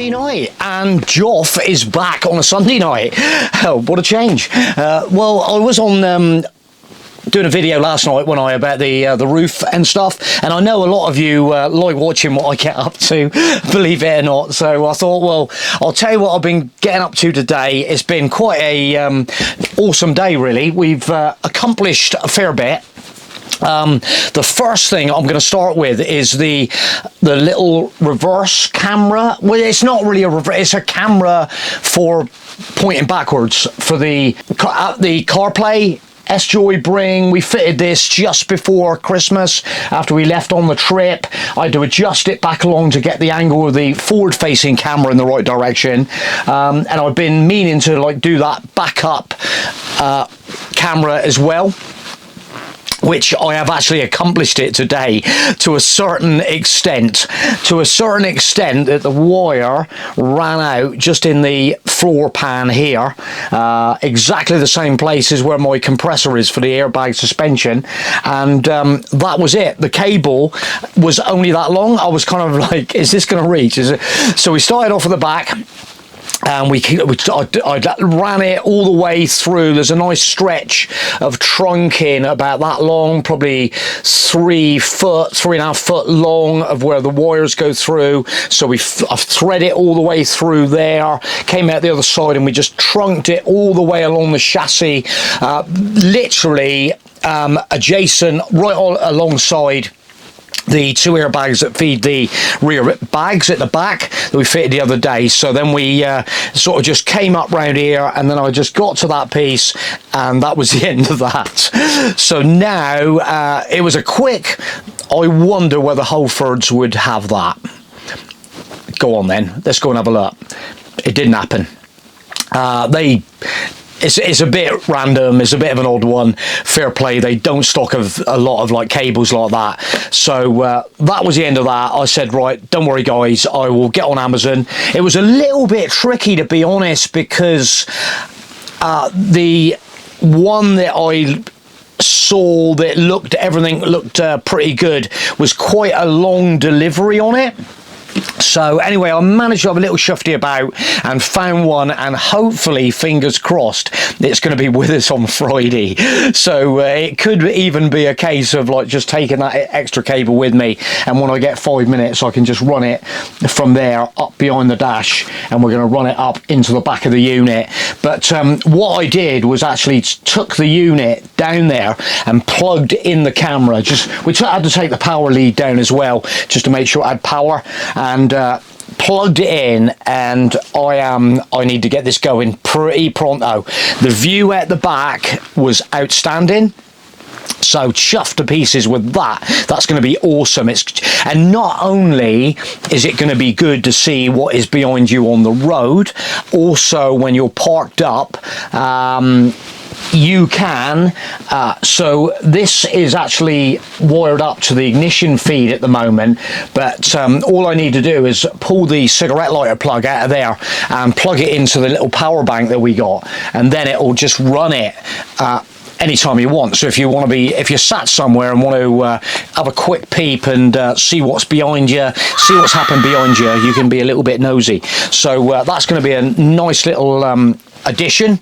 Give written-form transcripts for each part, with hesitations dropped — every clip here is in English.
Sunday night, and Joff is back on a Sunday night. Oh, what a change. Well, I was on doing a video last night about the roof and stuff, and I know a lot of you like watching what I get up to, believe it or not. So I thought, well, I'll tell you what I've been getting up to today. It's been quite a awesome day, really. We've accomplished a fair bit. The first thing I'm going to start with is the little reverse camera. Well, it's not really a reverse, it's a camera for pointing backwards for the CarPlay S-Joy Bring. We fitted this just before Christmas after we left on the trip. I had to adjust it back along to get the angle of the forward facing camera in the right direction, and I've been meaning to do that backup camera as well, which I have actually accomplished it today to a certain extent. That the wire ran out just in the floor pan here, exactly the same place as where my compressor is for the airbag suspension, and that was it. The cable was only that long. I was kind of like, is this going to reach? So we started off at the back, and I ran it all the way through. There's a nice stretch of trunking about that long, probably 3.5 foot long, of where the wires go through. So I've threaded it all the way through there, came out the other side, and we just trunked it all the way along the chassis, literally adjacent, right alongside the two airbags that feed the rear bags at the back that we fitted the other day. So then we sort of just came up round here, and then I just got to that piece, and that was the end of that. So now it was a quick, I wonder whether Holfords would have that. Go on then, let's go and have a look. It didn't happen. It's a bit random, it's a bit of an odd one. Fair play, they don't stock a lot of cables like that. So that was the end of that. I said, right, don't worry guys, I will get on Amazon. It was a little bit tricky, to be honest, because the one that I saw that everything looked pretty good was quite a long delivery on it. So anyway, I managed to have a little shufty about and found one, and hopefully, fingers crossed, it's going to be with us on Friday. So it could even be a case of just taking that extra cable with me, and when I get 5 minutes I can just run it from there up behind the dash, and we're going to run it up into the back of the unit. But what I did was actually took the unit down there and plugged in the camera. We had to take the power lead down as well, just to make sure it had power, and plugged it in, and I need to get this going pretty pronto. The view at the back was outstanding, so chuffed to pieces with that. That's going to be awesome. And not only is it going to be good to see what is behind you on the road, also when you're parked up, you can, so this is actually wired up to the ignition feed at the moment, but all I need to do is pull the cigarette lighter plug out of there and plug it into the little power bank that we got, and then it will just run it anytime you want. So if you're sat somewhere and want to have a quick peep and see what's behind you, see what's happened behind you, you can be a little bit nosy. So that's going to be a nice little addition.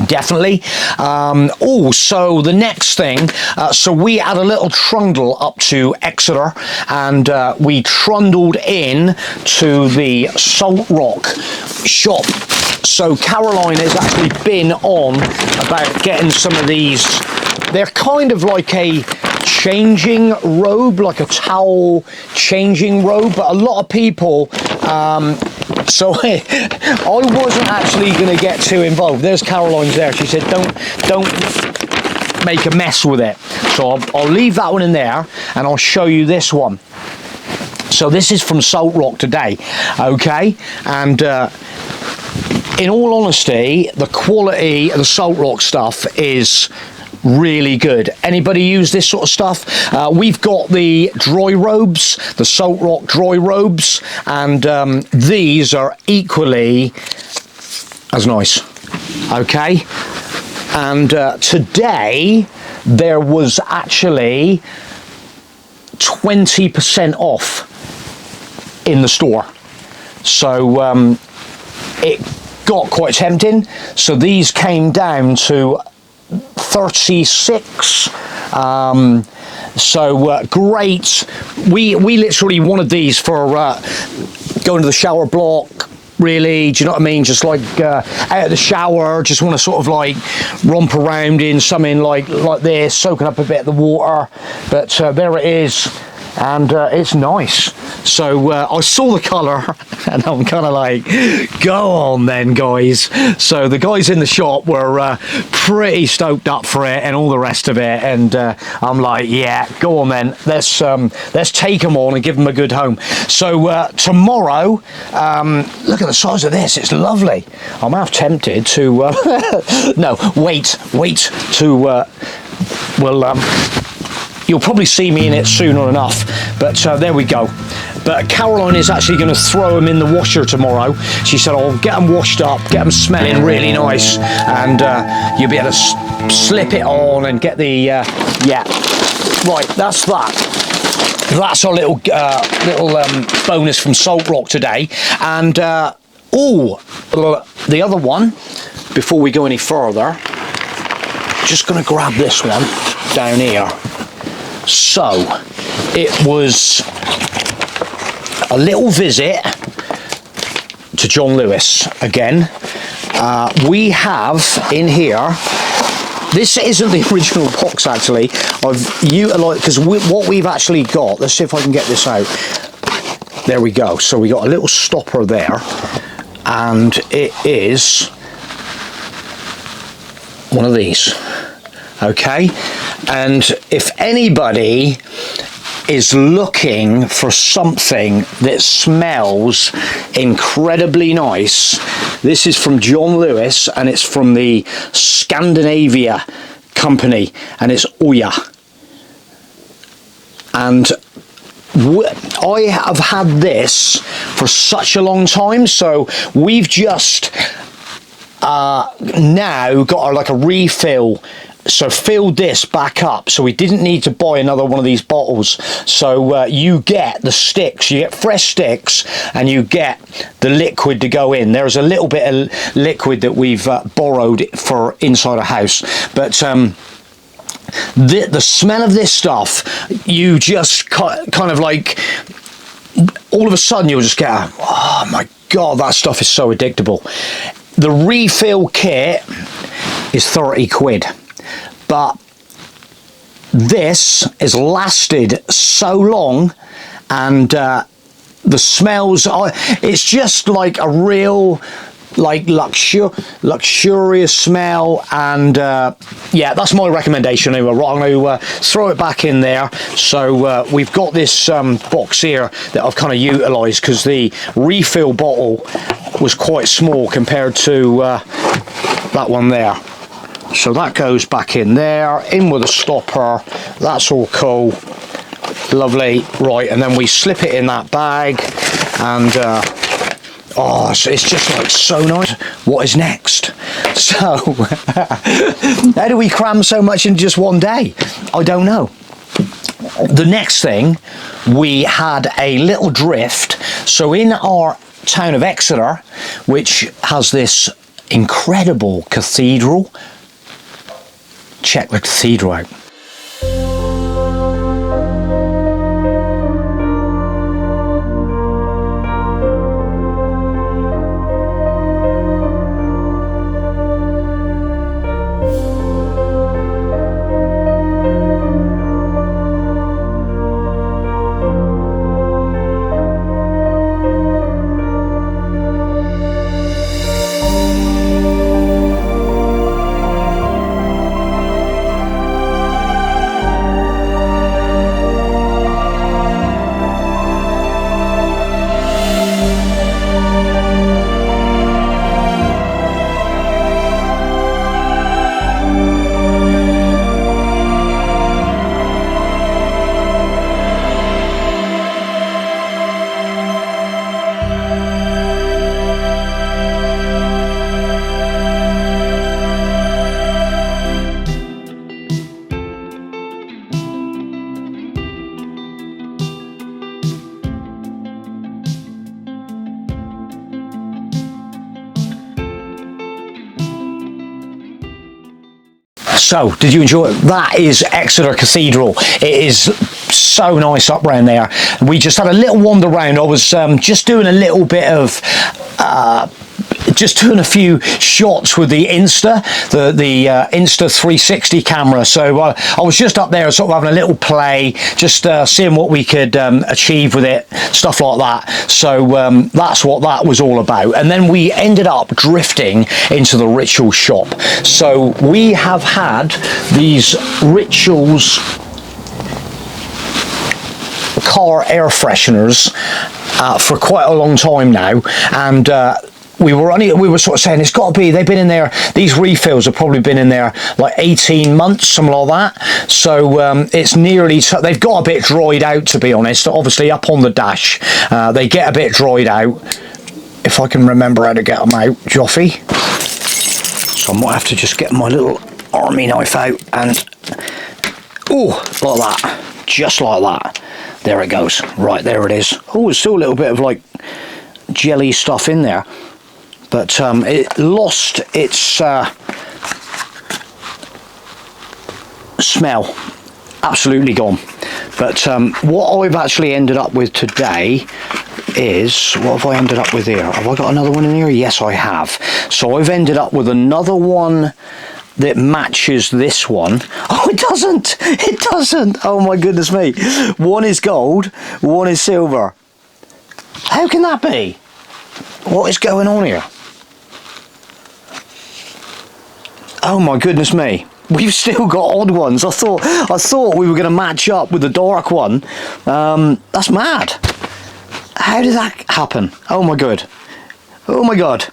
Definitely. So the next thing, so we had a little trundle up to Exeter, and we trundled in to the Salt Rock shop. So Caroline has actually been on about getting some of these. They're kind of like a changing robe, like a towel changing robe, but a lot of people so I wasn't actually going to get too involved. There's Caroline's there. She said don't make a mess with it, so I'll leave that one in there, and I'll show you this one. So this is from Salt Rock today, okay, and in all honesty, the quality of the Salt Rock stuff is really good. Anybody use this sort of stuff? We've got the dry robes, the Salt Rock dry robes, and these are equally as nice, okay. And today there was actually 20% off in the store. So it got quite tempting. So these came down to 36. Great. We literally wanted these for going to the shower block, really. Do you know what I mean? Just like out of the shower, just want to sort of like romp around in something like this, soaking up a bit of the water. But there it is, and it's nice. So I saw the colour and I'm kind of like, go on then, guys. So the guys in the shop were pretty stoked up for it and all the rest of it, and I'm like, yeah, go on then, let's take them on and give them a good home. So tomorrow, look at the size of this, it's lovely. I'm half tempted to no, wait to you'll probably see me in it sooner enough, but there we go. But Caroline is actually going to throw them in the washer tomorrow. She said, I'll get them washed up, get them smelling really nice, and you'll be able to slip it on and get the, yeah. Right, that's that. That's our little bonus from Salt Rock today. And, oh, the other one, before we go any further, just going to grab this one down here. So, it was a little visit to John Lewis again. We have in here, this isn't the original box actually, I've utilised, because what we've actually got, let's see if I can get this out. There we go, so we got a little stopper there, and it is one of these, okay? And if anybody is looking for something that smells incredibly nice, this is from John Lewis, and it's from the Scandinavia company, and it's Oya. And I have had this for such a long time, so we've just now got like a refill, so filled this back up, so we didn't need to buy another one of these bottles. So you get the sticks, you get fresh sticks, and you get the liquid to go in. There's a little bit of liquid that we've borrowed for inside a house, but the smell of this stuff, you just kind of like, all of a sudden you'll just get a, oh my god, that stuff is so addictable. The refill kit is 30 quid, but this has lasted so long, and the smells are, it's just like a real like luxurious smell, and yeah, that's my recommendation anyway. Right, I'm going to throw it back in there. So we've got this box here that I've kind of utilised, because the refill bottle was quite small compared to that one there. So that goes back in there, in with a stopper. That's all cool, lovely. Right, and then we slip it in that bag, and oh, it's just like so nice. What is next? So how do we cram so much in just one day? I don't know. The next thing, we had a little drift. So in our town of Exeter, which has this incredible cathedral, check the cathedral out. So, did you enjoy it? That is Exeter Cathedral. It is so nice up around there. We just had a little wander around. I was just doing a little bit of just doing a few shots with the Insta, the Insta 360 camera. So I was just up there sort of having a little play, just seeing what we could achieve with it, stuff like that. So that's what that was all about. And then we ended up drifting into the Rituals shop. So we have had these Rituals car air fresheners for quite a long time now, and we were sort of saying it's got to be, they've been in there, these refills have probably been in there like 18 months, something like that. So it's nearly, they've got a bit dried out, to be honest. Obviously up on the dash they get a bit dried out. If I can remember how to get them out, Joffy. So I might have to just get my little army knife out and, oh, like that, just like that. There it goes. Right, there it is. Oh, there's still a little bit of like jelly stuff in there, but it lost its smell. Absolutely gone. But what I've actually ended up with today is, what have I ended up with here? Have I got another one in here? Yes, I have. So I've ended up with another one that matches this one. Oh, it doesn't! It doesn't! Oh my goodness me. One is gold, one is silver. How can that be? What is going on here? Oh my goodness me. We've still got odd ones. I thought we were going to match up with the dark one. That's mad. How did that happen? Oh my god. Oh my god.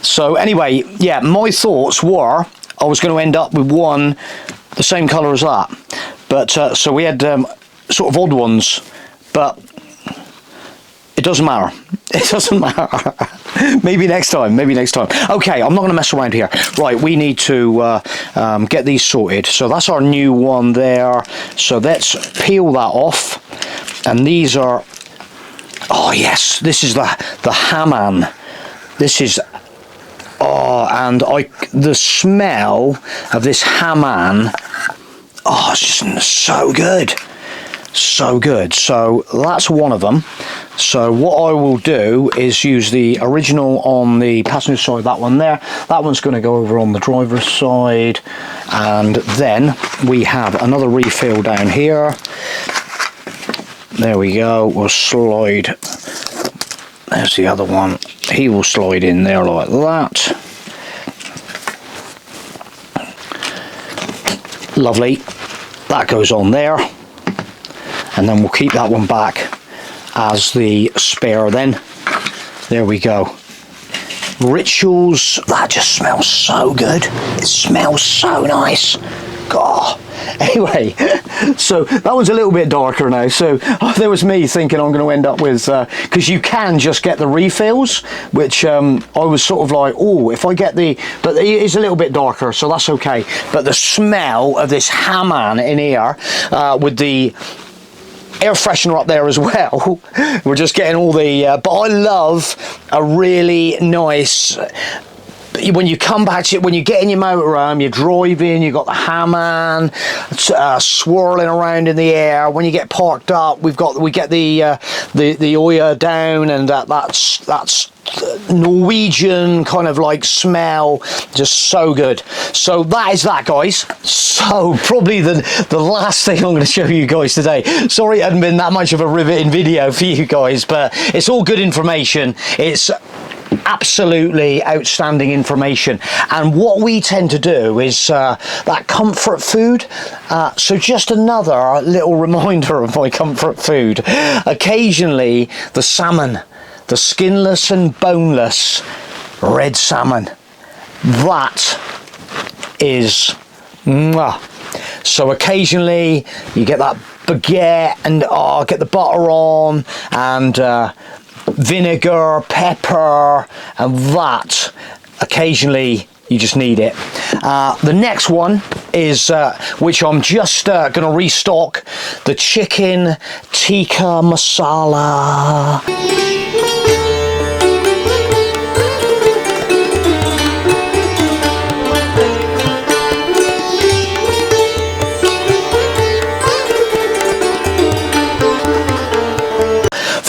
So anyway, yeah, my thoughts were I was going to end up with one the same colour as that. But so we had sort of odd ones, but it doesn't matter. It doesn't matter. Maybe next time. Maybe next time. Okay, I'm not going to mess around here. Right, we need to get these sorted. So that's our new one there. So let's peel that off. And these are... Oh yes, this is the Haman. This is... Oh, and the smell of this Haman, oh, it's just so good. So good. So that's one of them. So what I will do is use the original on the passenger side, that one there. That one's going to go over on the driver's side. And then we have another refill down here. There we go. We'll slide. There's the other one. He will slide in there like that. Lovely. That goes on there. And then we'll keep that one back as the spare then. There we go. Rituals. That just smells so good. It smells so nice. God. Anyway, so that one's a little bit darker now. So there was me thinking I'm going to end up with, because you can just get the refills, which I was sort of like, oh, if I get but it is a little bit darker, so that's okay. But the smell of this Haman in here with the air freshener up there as well, we're just getting all the, but I love a really nice... When you come back to it, when you get in your motorhome, you're driving, you've got the Haman swirling around in the air. When you get parked up, we get the oil down, and that's Norwegian kind of like smell, just so good. So that is that, guys. So probably the last thing I'm going to show you guys today. Sorry it hadn't been that much of a riveting video for you guys, but it's all good information. It's absolutely outstanding information. And what we tend to do is that comfort food. So just another little reminder of my comfort food. Occasionally the salmon, the skinless and boneless red salmon, that is mwah. So occasionally you get that baguette and get the butter on, and vinegar, pepper, and that occasionally you just need it. The next one is which I'm just going to restock, the chicken tikka masala.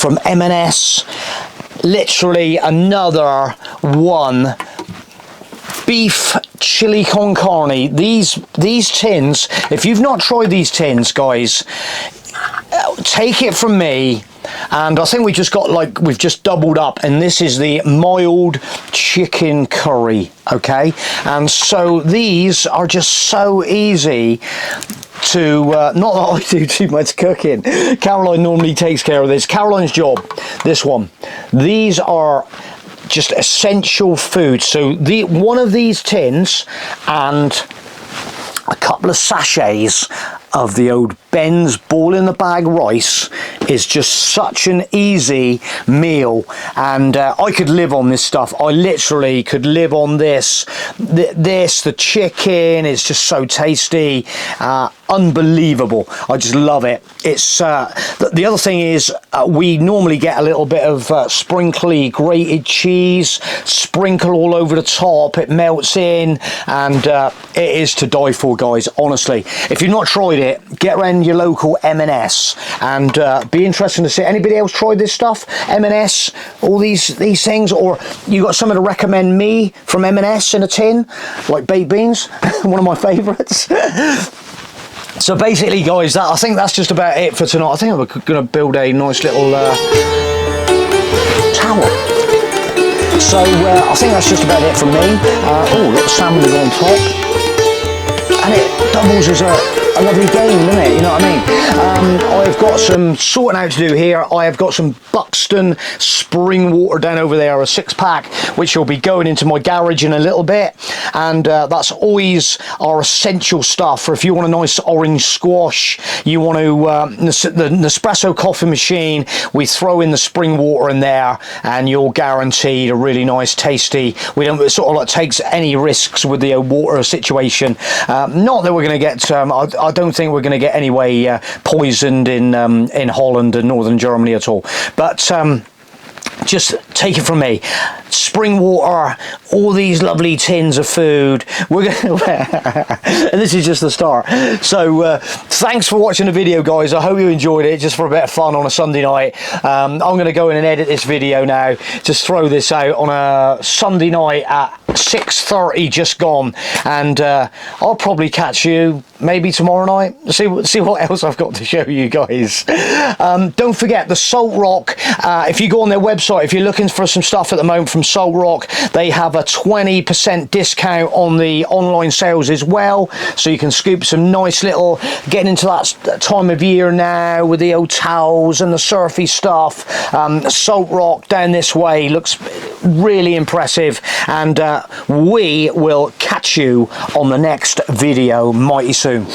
from M&S. Literally another one. Beef chili con carne. These tins, if you've not tried these tins, guys, take it from me. And I think we just got, like, we've just doubled up, and this is the mild chicken curry, okay? And so these are just so easy to, not that I do too much cooking. Caroline normally takes care of this. Caroline's job, this one. These are just essential food. So one of these tins and a couple of sachets of the old Ben's ball in the bag rice is just such an easy meal, and I could live on this stuff. I literally could live on this. The chicken is just so tasty, unbelievable. I just love it. It's the other thing is we normally get a little bit of sprinkly grated cheese, sprinkle all over the top. It melts in, and it is to die for, guys. Honestly, if you've not tried it, get around your local M&S and be interested to see. Anybody else tried this stuff? M&S, all these things, or you got something to recommend me from M&S in a tin, like baked beans, one of my favourites. So basically, guys, I think that's just about it for tonight. I think I'm going to build a nice little tower. So I think that's just about it from me. Oh, look, salmon on top, and it doubles as a lovely game, doesn't it? You know what I mean? I've got some sorting out to do here. I have got some Buxton spring water down over there, a 6-pack, which will be going into my garage in a little bit. And that's always our essential stuff for if you want a nice orange squash, you want to, the Nespresso coffee machine, we throw in the spring water in there and you're guaranteed a really nice, tasty, we don't sort of like takes any risks with the water situation. Not that we're going to get, I don't think we're going to get anyway poisoned in Holland and northern Germany at all, but just take it from me, spring water, all these lovely tins of food. We're gonna and this is just the start. So thanks for watching the video, guys. I hope you enjoyed it, just for a bit of fun on a Sunday night. I'm going to go in and edit this video now, just throw this out on a Sunday night at 6:30 just gone, and I'll probably catch you maybe tomorrow night. See what else I've got to show you guys. Don't forget the Salt Rock. If you go on their website, if you're looking for some stuff at the moment from Salt Rock, they have a 20% discount on the online sales as well, so you can scoop some nice little, getting into that time of year now with the old towels and the surfy stuff. Salt Rock down this way looks really impressive, and we will catch you on the next video mighty soon.